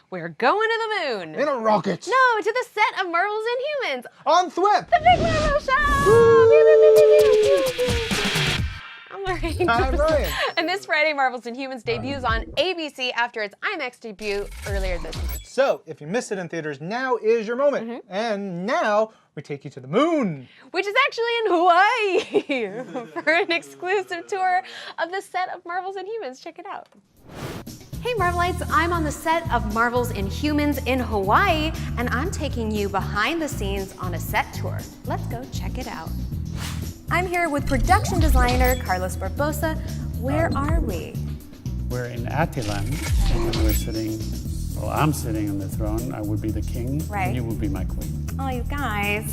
We're going to the moon. In a rocket. No, to the set of Marvels Inhumans. On THWIP. The Big Marvel Show. I'm Lorraine. I'm Ryan. And this Friday, Marvels Inhumans debuts on ABC after its IMAX debut earlier this month. So, if you missed it in theaters, now is your moment. And now we take you to the moon. Which is actually in Hawaii for an exclusive tour of the set of Marvels Inhumans. Check it out. Hey Marvelites, I'm on the set of Marvels Inhumans in Hawaii, and I'm taking you behind the scenes on a set tour. Let's go check it out. I'm here with production designer Carlos Barbosa. Where are we? We're in Attilan, and we're sitting, well, I'm sitting on the throne. I would be the king, Right. and you would be my queen. Oh, you guys.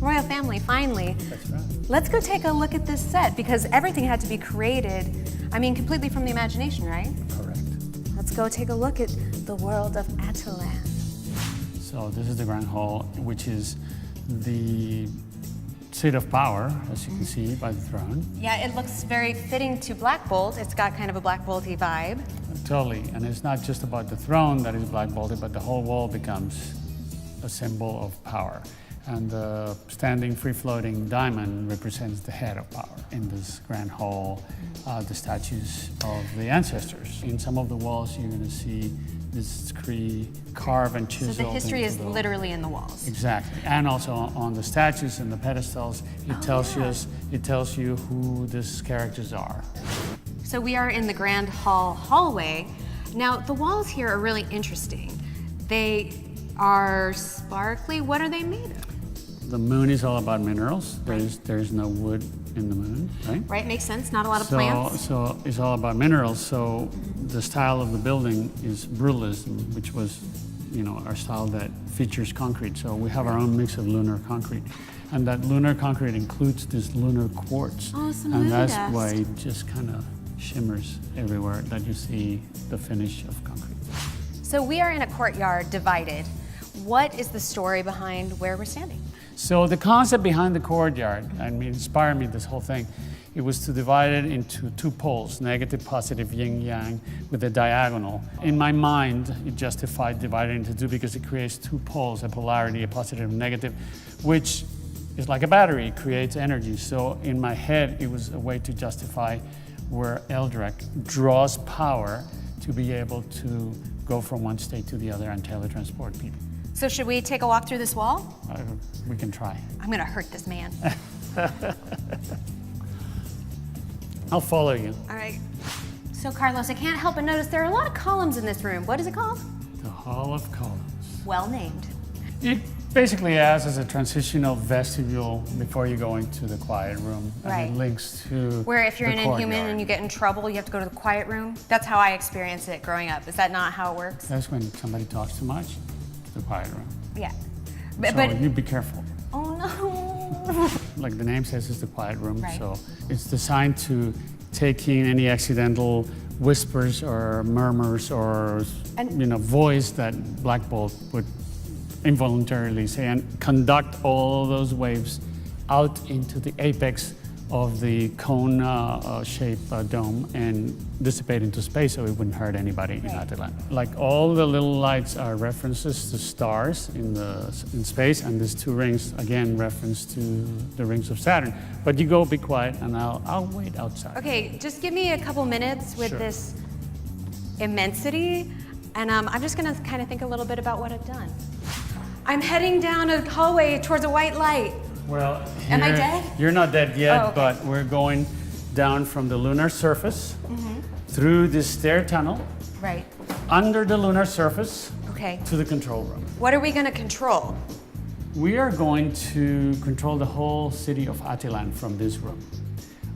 Royal family, finally. That's right. Let's go take a look at this set, because everything had to be created, completely from the imagination, right? Correct. Let's go take a look at the world of Attilan. So this is the Grand Hall, which is the seat of power, as you can see by the throne. Yeah, it looks very fitting to Black Bolt. It's got kind of a Black Bolty vibe. Totally, and it's not just about the throne that is black bolted, but the whole wall becomes a symbol of power. And the standing free-floating diamond represents the head of power. In this grand hall, the statues of the ancestors. In some of the walls, you're going to see this Cree carve and chisel. So the history is literally in the walls. Exactly, and also on the statues and the pedestals, it tells you who these characters are. So we are in the Grand Hall hallway. Now the walls here are really interesting. They are sparkly. What are they made of? The moon is all about minerals. There's no wood in the moon, right? Right, makes sense. Not a lot of plants. So it's all about minerals. So the style of the building is brutalism, which was, our style that features concrete. So we have our own mix of lunar concrete. And that lunar concrete includes this lunar quartz. Oh, some and moon that's dust. why it just kind of shimmers everywhere that you see the finish of concrete. So we are in a courtyard divided. What is the story behind where we're standing? So the concept behind the courtyard, inspired me this whole thing, it was to divide it into two poles, negative, positive, yin-yang, with a diagonal. In my mind, it justified dividing into two because it creates two poles, a polarity, a positive and negative, which is like a battery, it creates energy. So in my head, it was a way to justify where Eldrac draws power to be able to go from one state to the other and teletransport people. So should we take a walk through this wall? We can try. I'm gonna hurt this man. I'll follow you. All right. So Carlos, I can't help but notice there are a lot of columns in this room. What is it called? The Hall of Columns. Well named. It basically acts as a transitional vestibule before you go into the quiet room. Right. And it links to Where if you're the an Inhuman courtyard. and you get in trouble, you have to go to the quiet room. That's how I experienced it growing up. Is that not how it works? That's when somebody talks too much, to the quiet room. Yeah. So you be careful. Oh no. Like the name says, it's the quiet room. Right. So it's designed to take in any accidental whispers or murmurs or voice that Black Bolt would involuntarily say and conduct all those waves out into the apex of the cone-shaped dome and dissipate into space so it wouldn't hurt anybody in Attilan. Like all the little lights are references to stars in space, and these two rings, again, reference to the rings of Saturn. But you go be quiet and I'll wait outside. Okay, just give me a couple minutes with this immensity, and I'm just gonna kind of think a little bit about what I've done. I'm heading down a hallway towards a white light. Well, am I dead? You're not dead yet, Oh, okay. but we're going down from the lunar surface through this stair tunnel, Right. under the lunar surface Okay. to the control room. What are we gonna control? We are going to control the whole city of Attilan from this room.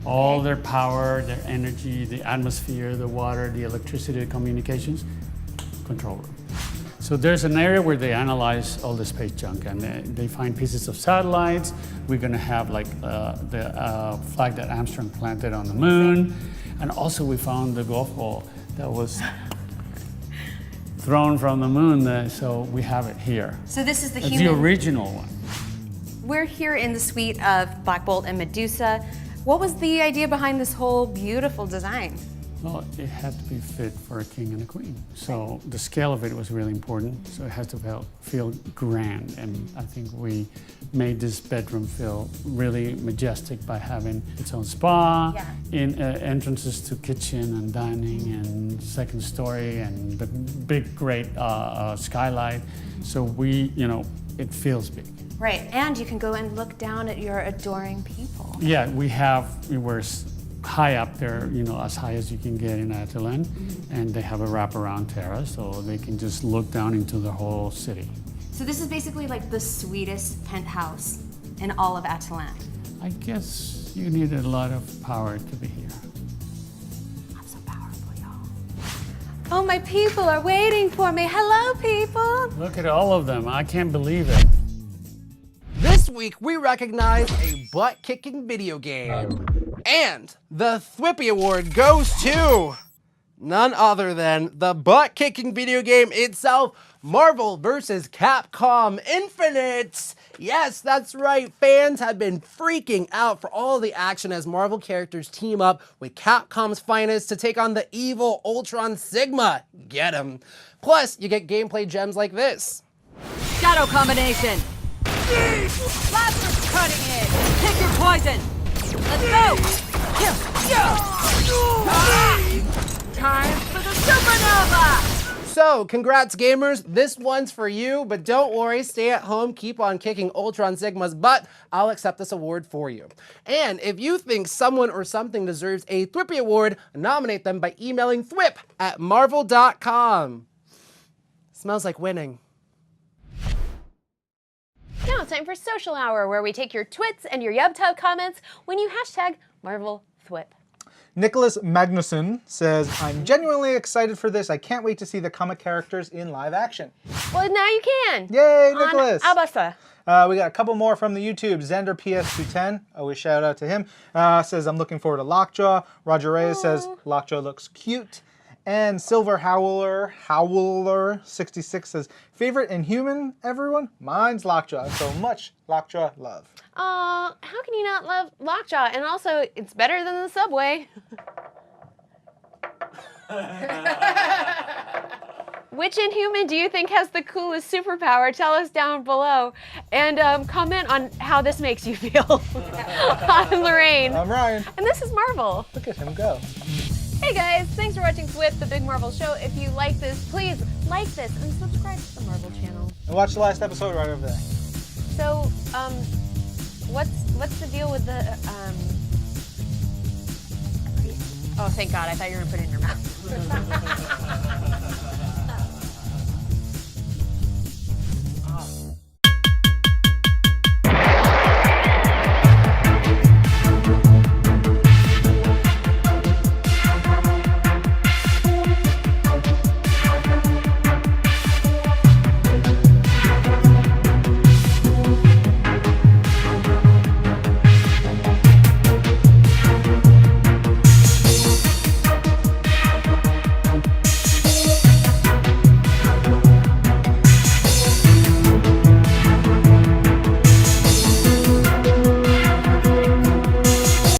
All their power, their energy, the atmosphere, the water, the electricity, the communications, control room. So there's an area where they analyze all the space junk and they find pieces of satellites. We're gonna have like the flag that Armstrong planted on the moon. And also we found the golf ball that was thrown from the moon, so we have it here. So this is the It's human. the original one. We're here in the suite of Black Bolt and Medusa. What was the idea behind this whole beautiful design? Well, it had to be fit for a king and a queen. So the scale of it was really important. So it has to feel grand. And I think we made this bedroom feel really majestic by having its own spa, entrances to kitchen and dining and second story and the big, great skylight. So it feels big. Right, and you can go and look down at your adoring people. Yeah, we were high up there, as high as you can get in Attilan, and they have a wraparound terrace, so they can just look down into the whole city. So this is basically like the sweetest penthouse in all of Attilan. I guess you needed a lot of power to be here. I'm so powerful, y'all. Oh, my people are waiting for me. Hello, people. Look at all of them. I can't believe it. This week, we recognize a butt-kicking video game. And the THWIP award goes to none other than the butt-kicking video game itself, Marvel vs. Capcom Infinite. Yes, that's right. Fans have been freaking out for all the action as Marvel characters team up with Capcom's finest to take on the evil Ultron Sigma. Get 'em. Plus, you get gameplay gems like this. Shadow combination. Blaster's cutting it. Pick your poison. Let's go. Time for the supernova. So, congrats gamers, this one's for you, but don't worry, stay at home, keep on kicking Ultron Sigma's butt. I'll accept this award for you. And if you think someone or something deserves a THWIP award, nominate them by emailing thwip@marvel.com. Smells like winning. Now it's time for Social Hour, where we take your twits and your YubTub comments when you hashtag MarvelThwip. Nicholas Magnuson says, I'm genuinely excited for this. I can't wait to see the comic characters in live action. Well, now you can. Yay, Nicholas. On Abasa. We got a couple more from the YouTube. Xander PS210, always shout out to him, says, I'm looking forward to Lockjaw. Roger Reyes says, Lockjaw looks cute. And Silver Howler66 says, favorite Inhuman, everyone? Mine's Lockjaw. So much Lockjaw love. How can you not love Lockjaw? And also, it's better than the subway. Which Inhuman do you think has the coolest superpower? Tell us down below. And comment on how this makes you feel. I'm Lorraine. I'm Ryan. And this is Marvel. Look at him go. Hey guys, thanks for watching THWIP, the Big Marvel Show. If you like this, please like this and subscribe to the Marvel channel. And watch the last episode right over there. So, what's the deal with the, Oh, thank God, I thought you were gonna put it in your mouth.